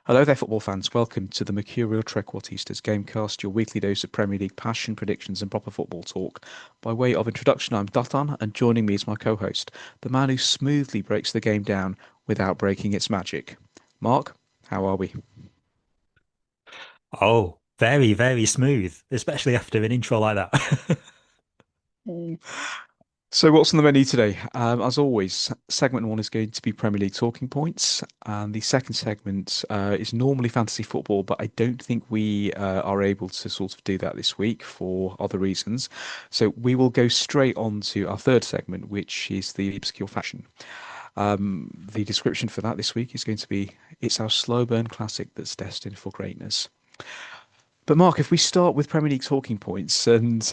Hello there, football fans. Welcome to the Mercurial Trequartistas Gamecast, your weekly dose of Premier League passion, predictions, and proper football talk. By way of introduction, I'm Duthan, and joining me is my co-host, the man who smoothly breaks the game down without breaking its magic. Mark, how are we? Oh, very, very smooth, especially after an intro like that. So, what's on the menu today? As always, segment one is going to be Premier League talking points, and the second segment is normally fantasy football, but I don't think we are able to sort of do that this week for other reasons. So, we will go straight on to our third segment, which is the obscure fashion. The description for that this week is going to be it's our slow burn classic that's destined for greatness. But Mark, if we start with Premier League talking points and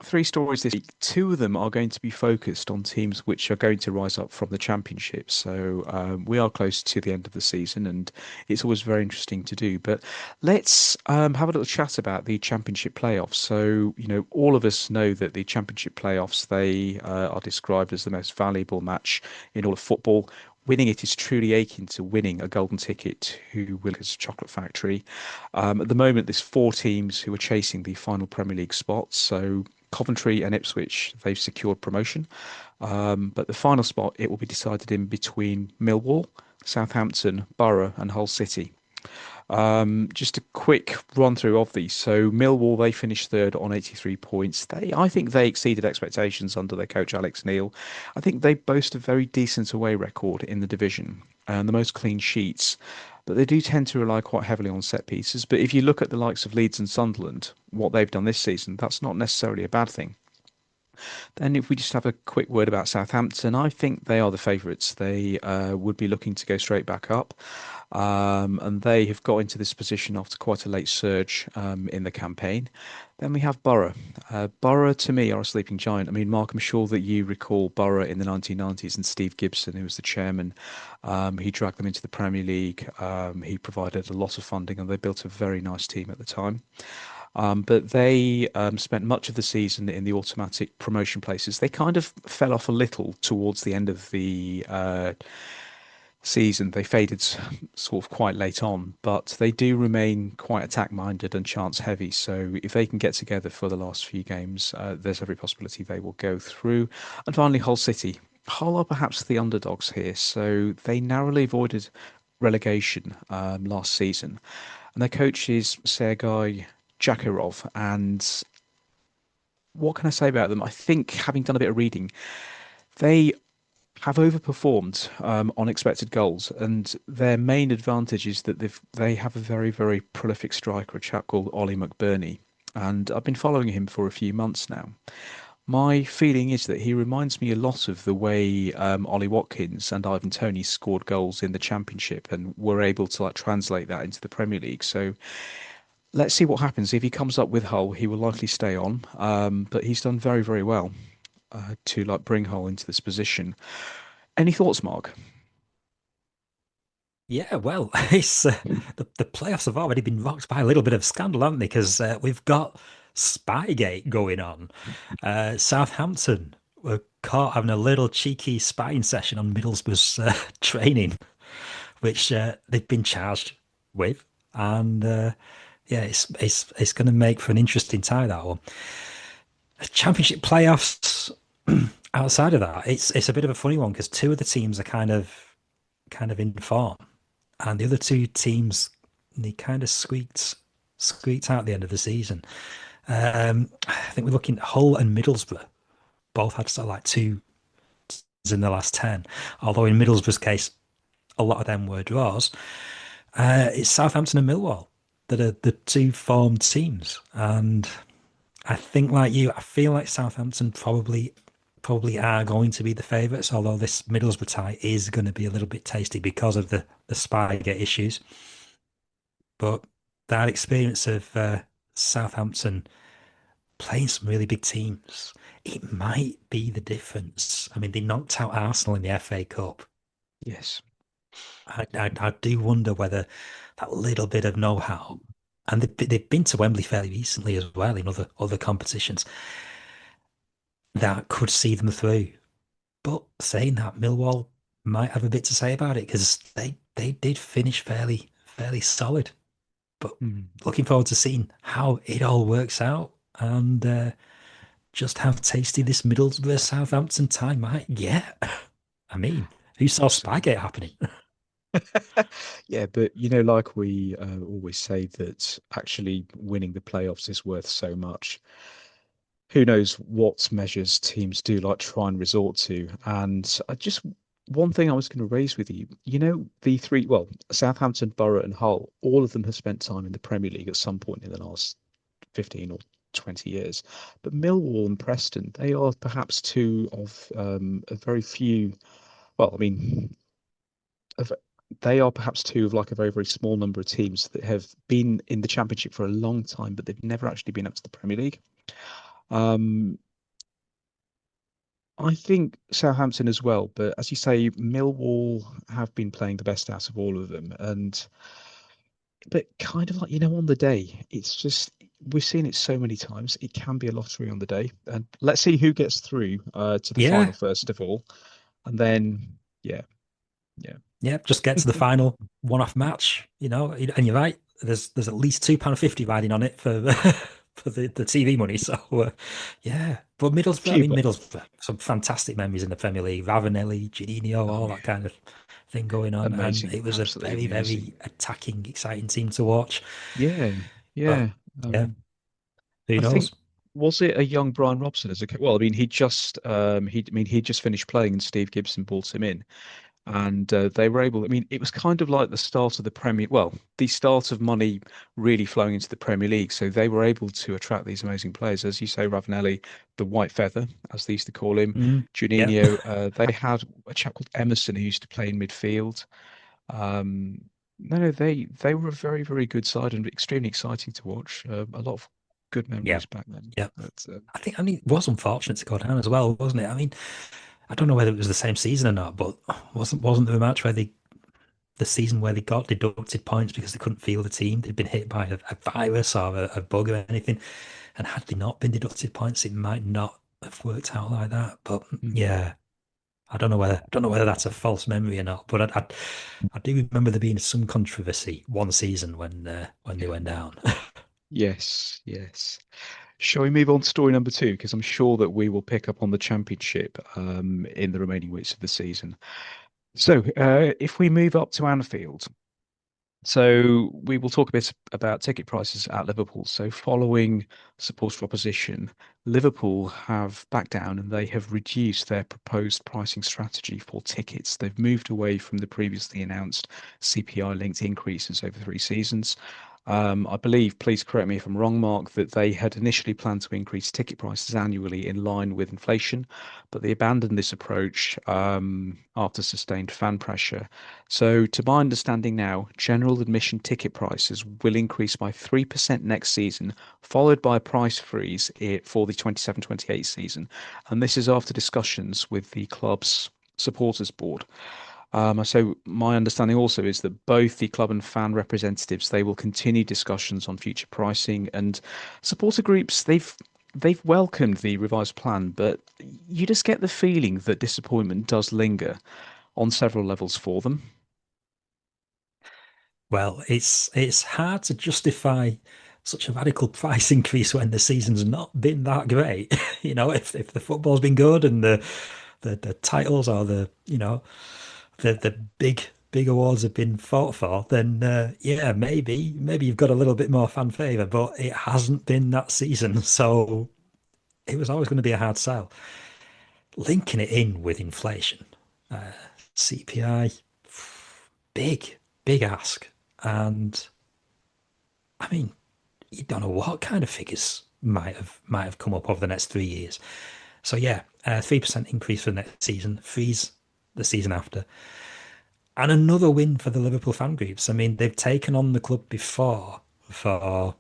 three stories this week, two of them are going to be focused on teams which are going to rise up from the Championship. So we are close to the end of the season, and it's always very interesting to do. But let's have a little chat about the Championship playoffs. So all of us know that the Championship playoffs they are described as the most valuable match in all of football. Winning it is truly akin to winning a golden ticket to Willis Chocolate Factory. At the moment, there's four teams who are chasing the final Premier League spots. So Coventry and Ipswich, they've secured promotion. But the final spot, it will be decided in between Millwall, Southampton, Borough, and Hull City. Just a quick run through of these. So Millwall, they finished third on 83 points. I think they exceeded expectations under their coach Alex Neil. I think they boast a very decent away record in the division and the most clean sheets. But they do tend to rely quite heavily on set pieces. But if you look at the likes of Leeds and Sunderland, what they've done this season, that's not necessarily a bad thing. Then, if we just have a quick word about Southampton, I think they are the favourites. They would be looking to go straight back up. And they have got into this position after quite a late surge in the campaign. Then we have Borough. Borough, to me, are a sleeping giant. I mean, Mark, I'm sure that you recall Borough in the 1990s and Steve Gibson, who was the chairman. He dragged them into the Premier League. He provided a lot of funding, and they built a very nice team at the time. But they spent much of the season in the automatic promotion places. They kind of fell off a little towards the end of the season. They faded sort of quite late on, but they do remain quite attack minded and chance heavy. So if they can get together for the last few games, there's every possibility they will go through. And finally, Hull City. Hull are perhaps the underdogs here. So they narrowly avoided relegation last season. And their coach is Sergei Jakarov. And what can I say about them? I think, having done a bit of reading, they have overperformed on expected goals, and their main advantage is that they have a very, very prolific striker, a chap called Ollie McBurney, and I've been following him for a few months now. My feeling is that he reminds me a lot of the way Ollie Watkins and Ivan Toney scored goals in the Championship and were able to like translate that into the Premier League. So let's see what happens. If he comes up with Hull, he will likely stay on, but he's done very, very well to like bring Hull into this position. Any thoughts, Mark? Yeah, well, it's the playoffs have already been rocked by a little bit of scandal, haven't they? Because we've got Spygate going on. Southampton were caught having a little cheeky spying session on Middlesbrough's training, which they've been charged with, and yeah, it's going to make for an interesting tie that one. Championship playoffs. Outside of that, it's a bit of a funny one because two of the teams are kind of in form, and the other two teams they kind of squeaked out at the end of the season. I think we're looking at Hull and Middlesbrough. Both had sort of like two in the last 10. Although in Middlesbrough's case, a lot of them were draws. It's Southampton and Millwall that are the two formed teams. And I think like you, I feel like Southampton probably are going to be the favourites, although this Middlesbrough tie is going to be a little bit tasty because of the Spygate issues. But that experience of Southampton playing some really big teams, it might be the difference. I mean, they knocked out Arsenal in the FA Cup. Yes. I do wonder whether that little bit of know-how, and they've been to Wembley fairly recently as well in other competitions, that could see them through. But saying that, Millwall might have a bit to say about it because they did finish fairly fairly solid. But Hmm. looking forward to seeing how it all works out and just how tasty this Middlesbrough Southampton tie might get. I mean, who saw Spygate Absolutely. happening? Yeah, but you know, like we always say that actually winning the playoffs is worth so much. Who knows what measures teams do like try and resort to. And I just one thing I was going to raise with you, you know, the three, well, Southampton, Borough, and Hull, all of them have spent time in the Premier League at some point in the last 15 or 20 years. But Millwall and Preston, they are perhaps two of a very few, well, I mean, of, they are perhaps two of like a very, very small number of teams that have been in the Championship for a long time, but they've never actually been up to the Premier League. Um, I think Southampton as well, but as you say, Millwall have been playing the best out of all of them. And but kind of like, you know, on the day, it's just we've seen it so many times. It can be a lottery on the day. And let's see who gets through to the final Yeah, first of all. And then yeah, yeah. yeah, just get to the final one-off match, you know. And you're right. There's at least £2.50 riding on it for for the TV money. So yeah, but Middlesbrough, I Few mean bob. Middlesbrough, some fantastic memories in the Premier League. Ravanelli, Juninho, Oh all yeah. that kind of thing going on, and Amazing. it was a Absolutely very amazing. very attacking, exciting team to watch. Yeah, But yeah. yeah, Um who I think knows? was it a young Brian Robson as a well, I mean he just finished playing and Steve Gibson brought him in. And they were able. I mean, it was kind of like the start of the Premier. Well, the start of money really flowing into the Premier League. So they were able to attract these amazing players, as you say, Ravanelli, the White Feather, as they used to call him, Mm, yeah, Juninho. They had a chap called Emerson who used to play in midfield. Um, no, they were a very very good side and extremely exciting to watch. A lot of good yeah, memories back then. yeah. But I mean, it was unfortunate to go down as well, wasn't it? I mean, I don't know whether it was the same season or not, but wasn't there a match where the season where they got deducted points because they couldn't field a team? They'd been hit by a virus or a bug or anything, and had they not been deducted points, it might not have worked out like that. But mm, yeah, I don't know whether that's a false memory or not. But I do remember there being some controversy one season when they yeah. went down. Yes, yes. Shall we move on to story number two? Because I'm sure that we will pick up on the championship in the remaining weeks of the season. So, if we move up to Anfield, so we will talk a bit about ticket prices at Liverpool. So following supporter opposition, Liverpool have backed down and they have reduced their proposed pricing strategy for tickets. They've moved away from the previously announced CPI-linked increases over 3 seasons. I believe, please correct me if I'm wrong, Mark, that they had initially planned to increase ticket prices annually in line with inflation, but they abandoned this approach after sustained fan pressure. So, to my understanding now, general admission ticket prices will increase by 3% next season, followed by a price freeze for the 27-28 season. And this is after discussions with the club's supporters board. So my understanding also is that both the club and fan representatives, they will continue discussions on future pricing, and supporter groups, they've welcomed the revised plan, but you just get the feeling that disappointment does linger on several levels for them. Well, it's hard to justify such a radical price increase when the season's not been that great. You know, if the football's been good and the titles or the you know the big awards have been fought for, then yeah, maybe you've got a little bit more fan favour, but it hasn't been that season, so it was always going to be a hard sell. Linking it in with inflation, CPI, big ask, and I mean, you don't know what kind of figures might have come up over the next 3 years. So yeah, 3% increase for the next season, freeze the season after, and another win for the Liverpool fan groups. I mean, they've taken on the club before for,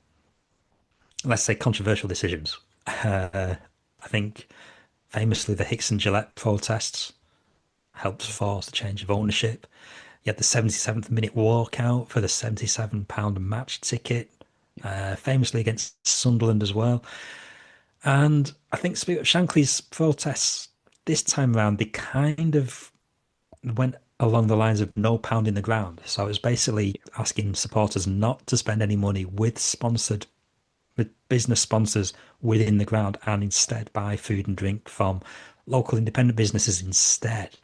let's say, controversial decisions. I think famously the Hicks and Gillette protests helped force a change of ownership. You had the 77th minute walkout for the £77 match ticket, famously against Sunderland as well. And I think Spirit of Shankly's protests this time around, they kind of went along the lines of no pounding the ground. So it was basically asking supporters not to spend any money with business sponsors within the ground and instead buy food and drink from local independent businesses instead.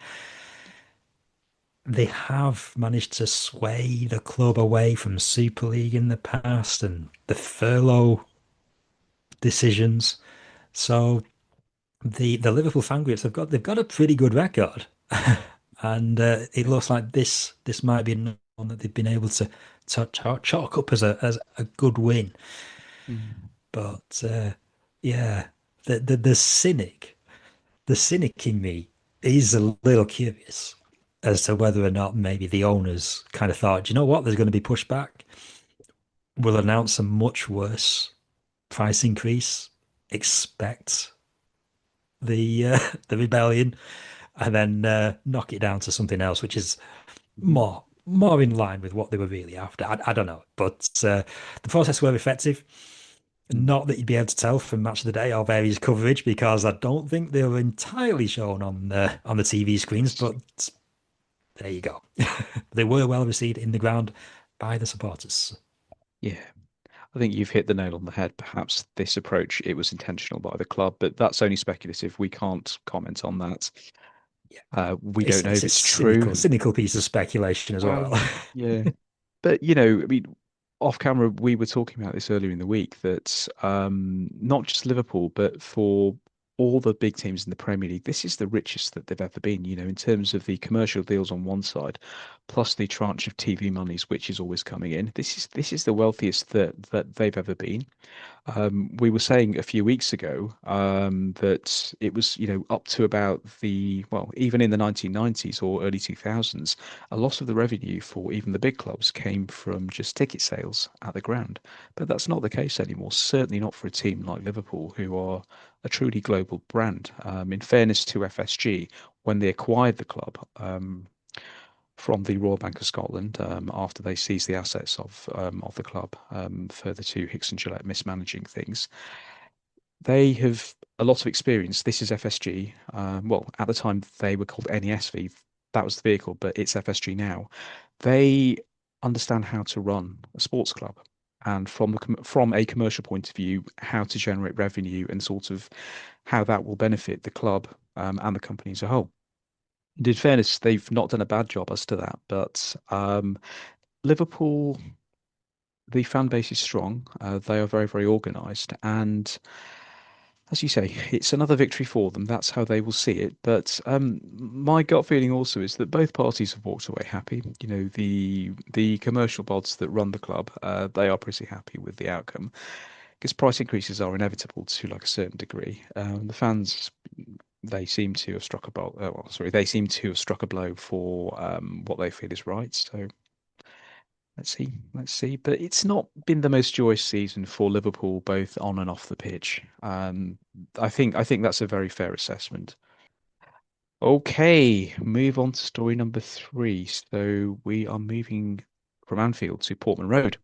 They have managed to sway the club away from Super League in the past and the furlough decisions. So the Liverpool fan groups they've got a pretty good record, and it looks like this might be one that they've been able to chalk up as a good win. Mm. But yeah, the cynic in me is a little curious as to whether or not maybe the owners kind of thought, "Do you know what, there's going to be pushback. We'll announce a much worse price increase. Expect the the rebellion, and then knock it down to something else, which is more in line with what they were really after." I don't know, but the protests were effective. Mm. Not that you'd be able to tell from Match of the Day or various coverage, because I don't think they were entirely shown on the TV screens. But there you go. They were well received in the ground by the supporters. Yeah, I think you've hit the nail on the head. Perhaps this approach, it was intentional by the club, but that's only speculative. We can't comment on that. Yeah, We don't know it's if a it's true. cynical piece of speculation as well. Well, yeah. But, I mean, off camera, we were talking about this earlier in the week that not just Liverpool, but for all the big teams in the Premier League, this is the richest that they've ever been, in terms of the commercial deals on one side, plus the tranche of TV monies, which is always coming in. This is the wealthiest that they've ever been. We were saying a few weeks ago that it was, up to about well, even in the 1990s or early 2000s, a lot of the revenue for even the big clubs came from just ticket sales at the ground. But that's not the case anymore, certainly not for a team like Liverpool, who are a truly global brand. In fairness to FSG, when they acquired the club, from the Royal Bank of Scotland after they seized the assets of the club, further to Hicks and Gillette mismanaging things. They have a lot of experience. This is FSG. Well, at the time they were called NESV. That was the vehicle, but it's FSG now. They understand how to run a sports club, and from a commercial point of view, how to generate revenue and sort of how that will benefit the club and the company as a whole. In fairness, they've not done a bad job as to that, but Liverpool, the fan base is strong. They are very, very organised, and as you say, it's another victory for them. That's how they will see it. But my gut feeling also is that both parties have walked away happy. The commercial bods that run the club, they are pretty happy with the outcome because price increases are inevitable to like a certain degree. The fans, they seem to have struck a blow. Well, sorry, they seem to have struck a blow for what they feel is right. So let's see, let's see. But it's not been the most joyous season for Liverpool, both on and off the pitch. I think that's a very fair assessment. Okay, move on to story number three. So we are moving from Anfield to Portman Road.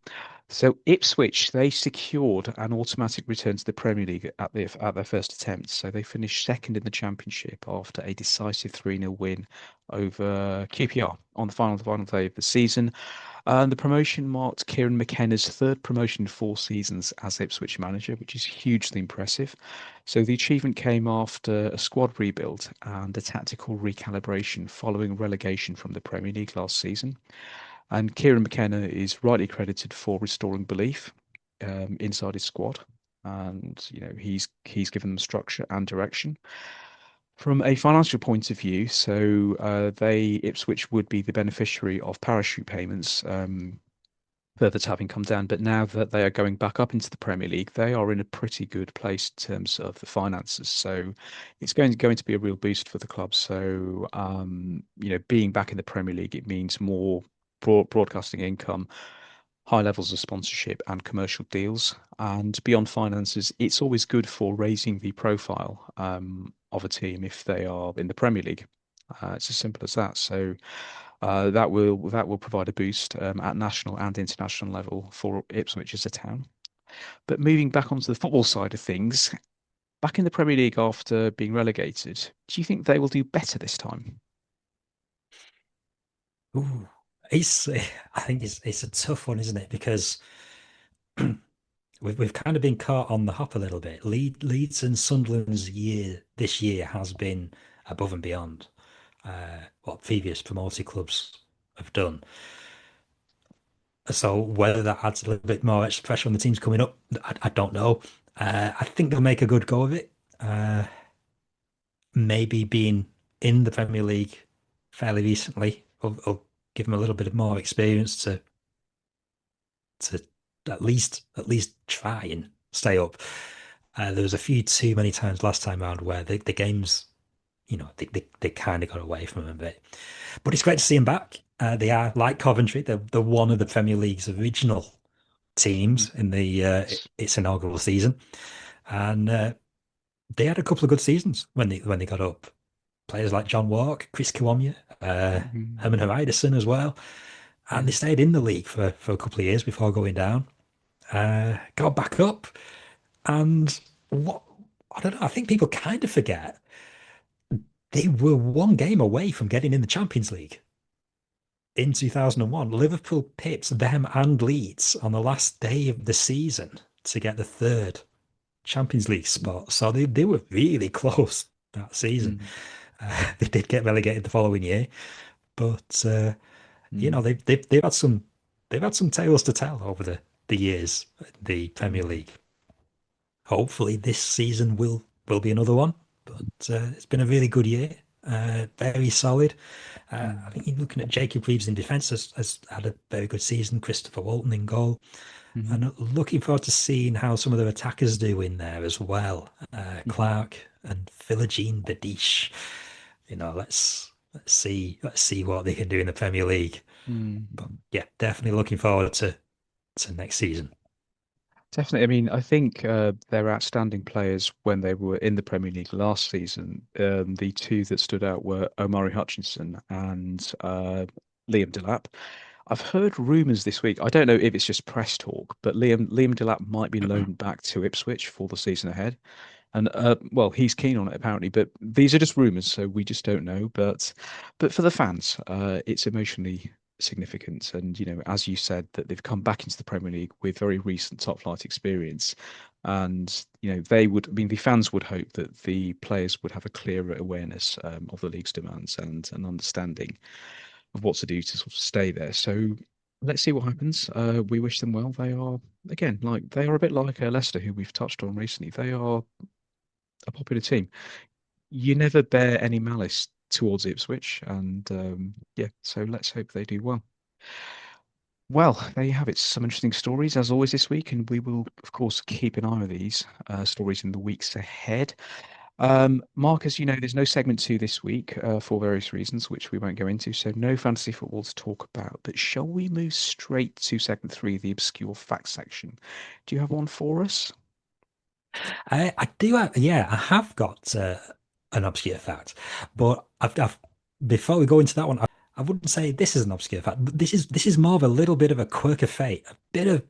So Ipswich, they secured an automatic return to the Premier League at their first attempt. So they finished second in the Championship after a decisive 3-0 win over QPR on the final day of the season. And the promotion marked Kieran McKenna's third promotion in 4 seasons as Ipswich manager, which is hugely impressive. So the achievement came after a squad rebuild and a tactical recalibration following relegation from the Premier League last season. And Kieran McKenna is rightly credited for restoring belief inside his squad, and he's given them structure and direction. From a financial point of view, so they Ipswich would be the beneficiary of parachute payments, further to having come down. But now that they are going back up into the Premier League, they are in a pretty good place in terms of the finances. So it's going to be a real boost for the club. So being back in the Premier League, it means more broadcasting income, high levels of sponsorship and commercial deals. And beyond finances, it's always good for raising the profile of a team if they are in the Premier League. It's as simple as that. So that will provide a boost at national and international level for Ipswich as a town. But moving back onto the football side of things, back in the Premier League after being relegated, do you think they will do better this time? Ooh, it's I think it's a tough one, isn't it? Because we've kind of been caught on the hop a little bit. Leeds and Sunderland's year this year has been above and beyond what previous promoted clubs have done. So whether that adds a little bit more extra pressure on the teams coming up, I don't know. I think they'll make a good go of it. Uh, Maybe being in the Premier League fairly recently will give them a little bit of more experience to at least try and stay up. There was a few too many times last time around where the games, they kind of got away from them a bit. But it's great to see them back. They are like Coventry. They're one of the Premier League's original teams in Mhm. the Yes. its inaugural season, and they had a couple of good seasons when they got up. Players like John Walk, Chris Kiwomya, Mhm. Herman Hreidarsson as well, and they Yeah. stayed in the league for a couple of years before going down. Got back up, and what I don't know. I think people kind of forget they were one game away from getting in the Champions League in 2001. Liverpool pipped them and Leeds on the last day of the season to get the third Champions League spot. So they were really close that season. Mm. They did get relegated the following year, but Mm. they've had some tales to tell over the years in the Premier Mm. League. Hopefully, this season will be another one. But it's been a really good year, very solid. I Mm. think you're looking at Jacob Reeves in defence has had a very good season. Christopher Walton in goal, Mhm. and looking forward to seeing how some of their attackers do in there as well. Mhm. Clark and Philogene Badish. Let's see what they can do in the Premier League. But Mm. yeah, definitely looking forward to next season. Definitely. I mean, I think they're outstanding players when they were in the Premier League last season. The two that stood out were Omari Hutchinson and Liam Delap. I've heard rumours this week. I don't know if it's just press talk, but Liam Delap might be loaned back to Ipswich for the season ahead. And well, he's keen on it apparently, but these are just rumours, so we just don't know. But for the fans, it's emotionally significant. And as you said, that they've come back into the Premier League with very recent top flight experience, and they would. I mean, the fans would hope that the players would have a clearer awareness of the league's demands and an understanding of what to do to sort of stay there. So. Let's see what happens. We wish them well. They are, again, like they are a bit like Leicester, who we've touched on recently. They are a popular team. You never bear any malice towards Ipswich, and yeah, so let's hope they do well. Well, there you have it. Some interesting stories as always this week, and we will, of course, keep an eye on these stories in the weeks ahead. Mark, as you know, there's no segment two this week for various reasons, which we won't go into, so no fantasy football to talk about. But shall we move straight to segment three, the obscure facts section? Do you have one for us? I do have, yeah, I have got an obscure fact, but before we go into that one, I wouldn't say this is an obscure fact, but this is more of a little bit of a quirk of fate, a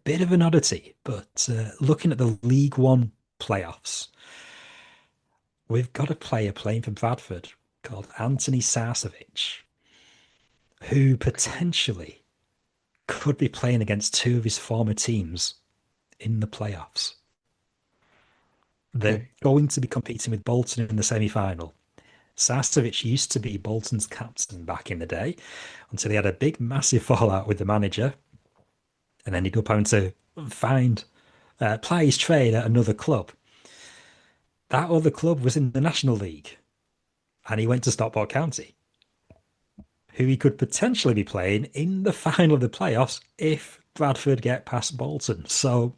bit of an oddity. But looking at the League One playoffs, we've got a player playing for Bradford called Anthony Sarcevic, who Okay. potentially could be playing against two of his former teams in the playoffs. They're Okay. going to be competing with Bolton in the semi-final. Sarcevic used to be Bolton's captain back in the day until he had a big, massive fallout with the manager, and then he'd up having to find, ply his trade at another club. That other club was in the National League, and he went to Stockport County, who he could potentially be playing in the final of the playoffs if Bradford get past Bolton. So,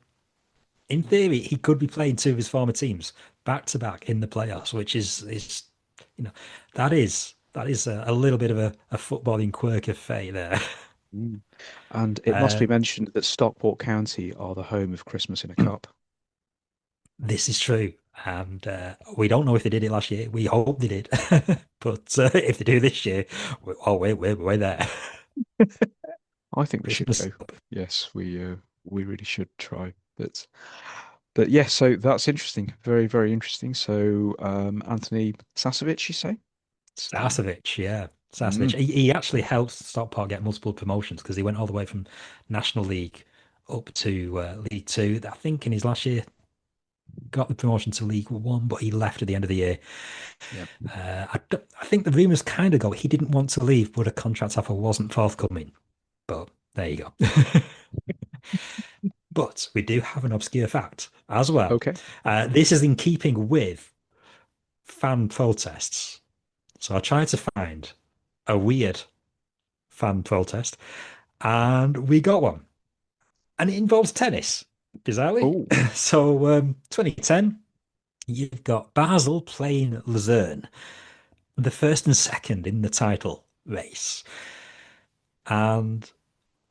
in theory, he could be playing two of his former teams back to back in the playoffs, which is you know that is a little bit of a footballing quirk of fate there. Mm. And it must be Um, mentioned that Stockport County are the home of Christmas in a Cup. this is true, and we don't know if they did it last year. We hope they did, but if they do this year, we're there. I think we should Christmas. go. Yes, we really should try. But yeah, so that's interesting. Very, very interesting. So Anthony Sasovic, you say? So Starcevic, yeah. Southwich. Mm, He actually helped Stockport get multiple promotions because he went all the way from National League up to League Two. I think in his last year got the promotion to League One, but he left at the end of the year. yeah. I think the rumours kind of go he didn't want to leave, but a contract offer wasn't forthcoming. But there you go. But we do have an obscure fact as well. Okay. This is in keeping with fan protests. So I tried to find a weird fan protest, and we got one. And it involves tennis, bizarrely. Oh, So 2010, you've got Basel playing Luzern, the first and second in the title race. And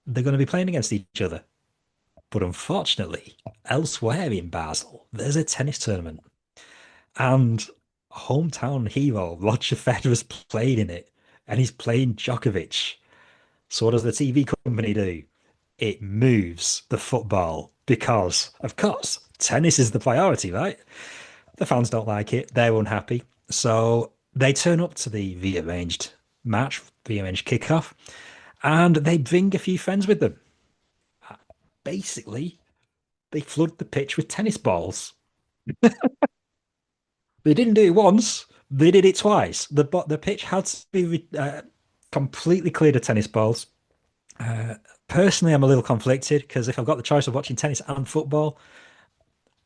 they're going to be playing against each other. But unfortunately, elsewhere in Basel, there's a tennis tournament. And hometown hero Roger Federer's played in it. And he's playing Djokovic. So what does the TV company do? It moves the football because, of course, tennis is the priority, right? The fans don't like it. They're unhappy. So they turn up to the rearranged match, rearranged kickoff, and they bring a few friends with them. Basically, they flood the pitch with tennis balls. They didn't do it once, they did it twice. The pitch had to be completely cleared of tennis balls. Uh, Personally, I'm a little conflicted because if I've got the choice of watching tennis and football,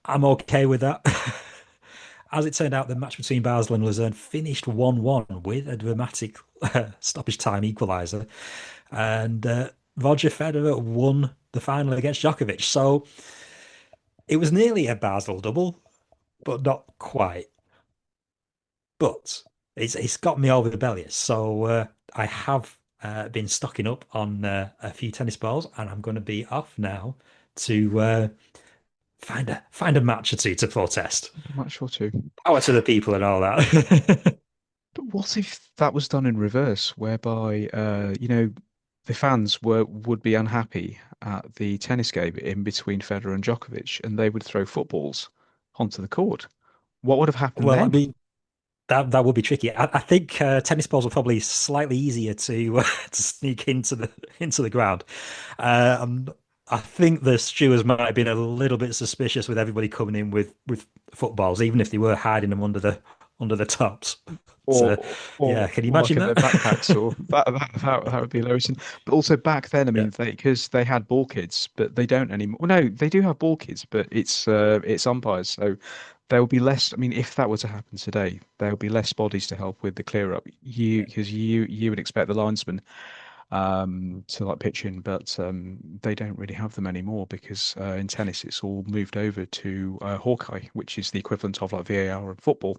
I'm okay with that. As it turned out, the match between Basel and Luzern finished 1-1 with a dramatic stoppage time equaliser. And Roger Federer won the final against Djokovic. So it was nearly a Basel double, but not quite. But it's got me all rebellious. So I have been stocking up on a few tennis balls, and I'm going to be off now to find a match or two to protest. I'm not sure too. Power to the people and all that. But what if that was done in reverse, whereby the fans would be unhappy at the tennis game in between Federer and Djokovic, and they would throw footballs onto the court. What would have happened Well, I then? mean, that would be tricky. I think tennis balls are probably slightly easier to to sneak into the ground. Um, I think the stewards might have been a little bit suspicious with everybody coming in with footballs, even if they were hiding them under the tops. So, yeah, can you Or like imagine in their that? backpacks, or that would be hilarious. But also back then, I Yeah. mean, because they had ball kids, but they don't anymore. Well, no, they do have ball kids, but it's umpires, so there will be less. I mean, if that were to happen today, there will be less bodies to help with the clear up. Because you would expect the linesman to like pitch in, but they don't really have them anymore because in tennis it's all moved over to Hawkeye, which is the equivalent of like VAR in football.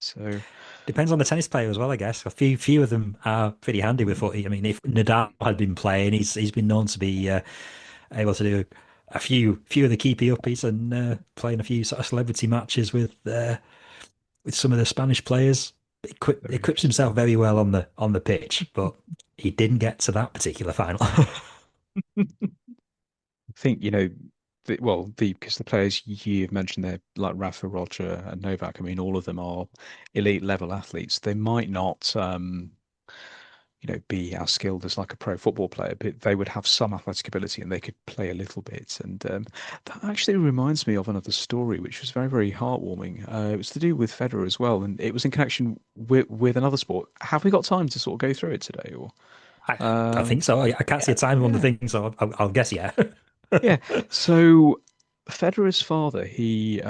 So. Depends on the tennis player as well, I guess. A few of them are pretty handy with footy. I mean, if Nadal had been playing, he's been known to be able to do a few of the keepy uppies and playing a few sort of celebrity matches with some of the Spanish players. Very Equips interesting. himself very well on the pitch, but he didn't get to that particular final. I think, the because the players you've mentioned there, like Rafa, Roger, and Novak, I mean, all of them are elite level athletes. They might not, be as skilled as like a pro football player, but they would have some athletic ability and they could play a little bit. And that actually reminds me of another story, which was very, very heartwarming. It was to do with Federer as well, and it was in connection with another sport. Have we got time to sort of go through it today, or? I, I Um, think so. I can't see yeah, a time on the yeah. thing, so I'll guess yeah. Yeah. So Federer's father, he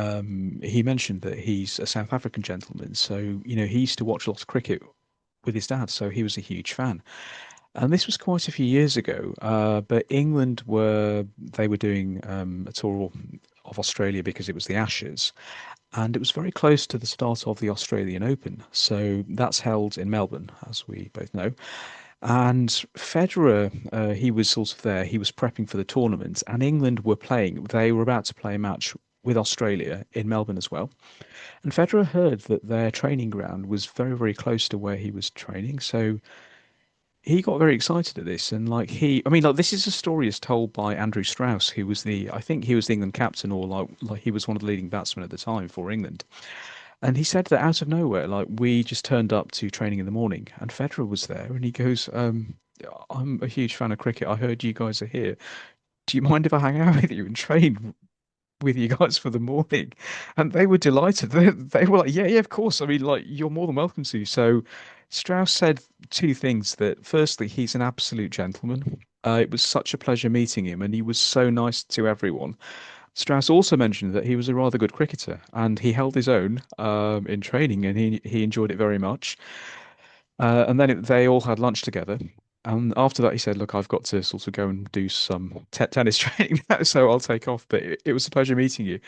mentioned that he's a South African gentleman. So, he used to watch lots of cricket with his dad, so he was a huge fan. And this was quite a few years ago. But England they were doing a tour of Australia because it was the Ashes, and it was very close to the start of the Australian Open. So that's held in Melbourne, as we both know. And Federer, he was sort of there. He was prepping for the tournament, and England were playing. They were about to play a match with Australia in Melbourne as well. And Federer heard that their training ground was very, very close to where he was training. So he got very excited at this. And I mean, like this is a story is told by Andrew Strauss, I think he was the England captain, or like he was one of the leading batsmen at the time for England. And he said that out of nowhere, like we just turned up to training in the morning, and Federer was there, and he goes, "I'm a huge fan of cricket. I heard you guys are here. Do you mind if I hang out with you and train with you guys for the morning?" And they were delighted. They were like, "Yeah, yeah, of course. I mean, like, you're more than welcome to." So Strauss said two things. That firstly, he's an absolute gentleman. It was such a pleasure meeting him, and he was so nice to everyone. Strauss also mentioned that he was a rather good cricketer, and he held his own in training, and he enjoyed it very much. And then they all had lunch together. And after that, he said, "Look, I've got to sort of go and do some te tennis training now, so I'll take off. But it was a pleasure meeting you."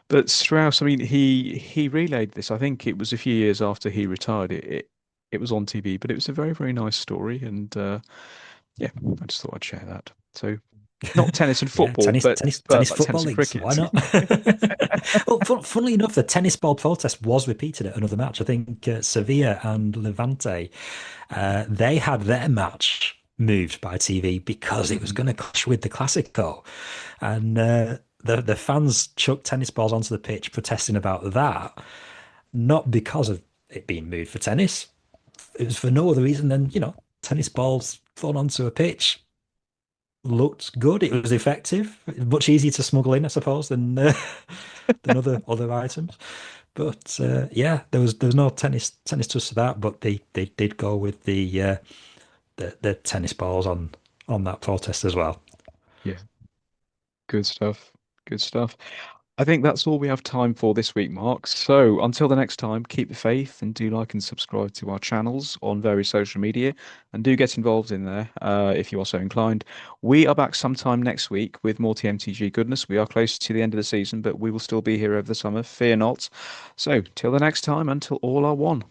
But Strauss, I mean, he relayed this. I think it was a few years after he retired. It was on TV, but it was a very, very nice story. And yeah, I just thought I'd share that. So not tennis and Yeah, football, but tennis like tennis football and leagues. Why cricket. not? Well, funnily enough, the tennis ball protest was repeated at another match. I think Sevilla and Levante, they had their match moved by TV because it was Mhm. going to clash with the Classico, and the fans chucked tennis balls onto the pitch protesting about that, not because of it being moved for tennis. It was for no other reason than tennis balls thrown onto a pitch looked good. It was effective. Much easier to smuggle in, I suppose, than other items. But yeah, there was no tennis touch to that. But they did go with the tennis balls on that protest as well. Yeah, good stuff. Good stuff. I think that's all we have time for this week, Mark. So until the next time, keep the faith and do like and subscribe to our channels on various social media and do get involved in there if you are so inclined. We are back sometime next week with more TMTG goodness. We are close to the end of the season, but we will still be here over the summer. Fear not. So till the next time, until all are one.